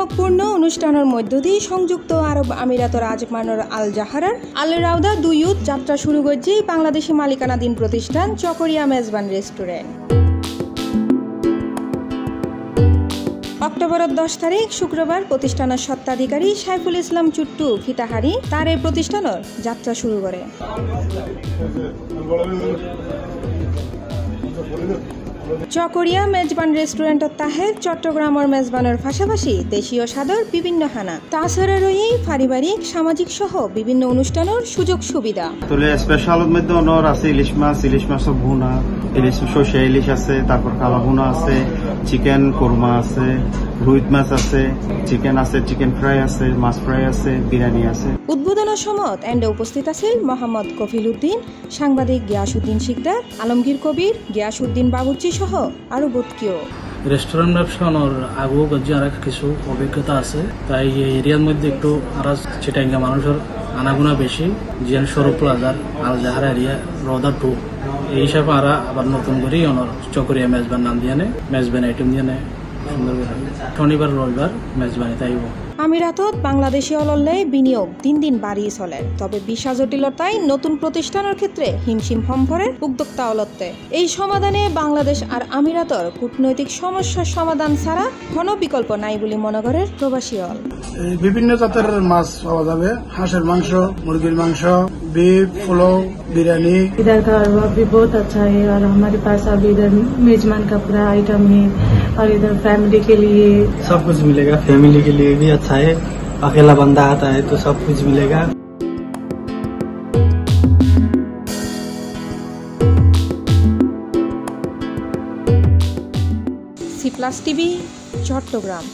বৈভবপূর্ণ অনুষ্ঠানের মধ্য দিয়ে সংযুক্ত আরব আমিরাতের রাজমানের আল জাহারার আল রাউদা দুইয়ুত যাত্রা শুরু করছে বাংলাদেশি মালিকানাধীন প্রতিষ্ঠান চকরিয়া মেজবান রেস্টুরেন্ট। অক্টোবরের 10 তারিখ শুক্রবার প্রতিষ্ঠানের স্বত্বাধিকারী সাইফুল ইসলাম চুট্টু ফিতাহারি তার এই প্রতিষ্ঠানের যাত্রা শুরু করে। চকরিয়া মেজবান রেস্টুরেন্টত তাহে চট্টগ্রামের মেজবানের পাশাপাশি দেশীয় স্বাদের বিভিন্ন খানা তাছাড়া রয়েছে পারিবারিক সামাজিক সহ বিভিন্ন অনুষ্ঠানের সুযোগ সুবিধা। তাহলে স্পেশালের মধ্যে অনর আছে ইলিশ মাছ ভুনা, ইলিশ সর্ষে ইলিশ আছে, তারপর কালা ভুনা আছে, চিকেন কোরমা আছে, রুই মাছ আছে, চিকেন আছে, চিকেন ফ্রাই আছে, মাছ ফ্রাই আছে, বিরিয়ানি আছে। উদ্বোধনের সময় এন্ডে উপস্থিত আছেন মোহাম্মদ কফিল উদ্দিন, সাংবাদিক গিয়াসউদ্দিন শিকদার, আলমগীর কবির, গিয়াসউদ্দিন বাবুর্চি সহ আরো বহু। রেস্টুরেন্ট ব্যবসানোর আগেও আর কিছু অভিজ্ঞতা আছে, তাই এই এরিয়ার মধ্যে একটু আরো চিটাঙ্গা মানুষের আনাগুনা বেশি, জিয়ান সরু প্লাজার আল জাহারা এরিয়া রোদা 2 এই হিসাবে আবার নতুন করেই অনর চকরিয়া মেজবান নাম দিয়ে মেজবান আইটেম দিয়ে সুন্দর শনিবার রবিবার মেজবানি তাইব। আমিরাতত বাংলাদেশি অললে বিনিয়োগ দিন দিন বাড়িয়ে চলে, তবে ভিসা জটিলতায় নতুন প্রতিষ্ঠানের ক্ষেত্রে হিমশিম হম্ফরের উদ্যোক্তা অলত্তে এই সমাধানে বাংলাদেশ আর আমিরাতর কূটনৈতিক সমস্যার সমাধান ছাড়া কোনো বিকল্প নাই বলে মনে করে প্রবাসী অল। বিভিন্ন জাতের মাছ পাওয়া যাবে, হাঁসের মাংস, মুরগির মাংস, बीफ, पुलाव, बिरयानी। इधर का हलवा भी बहुत अच्छा है और हमारे पास अभी इधर मेजबान का पूरा आइटम है और इधर फैमिली के लिए सब कुछ मिलेगा। फैमिली के लिए भी अच्छा है, अकेला बंदा आता है तो सब कुछ मिलेगा। C+ TV Chittagong.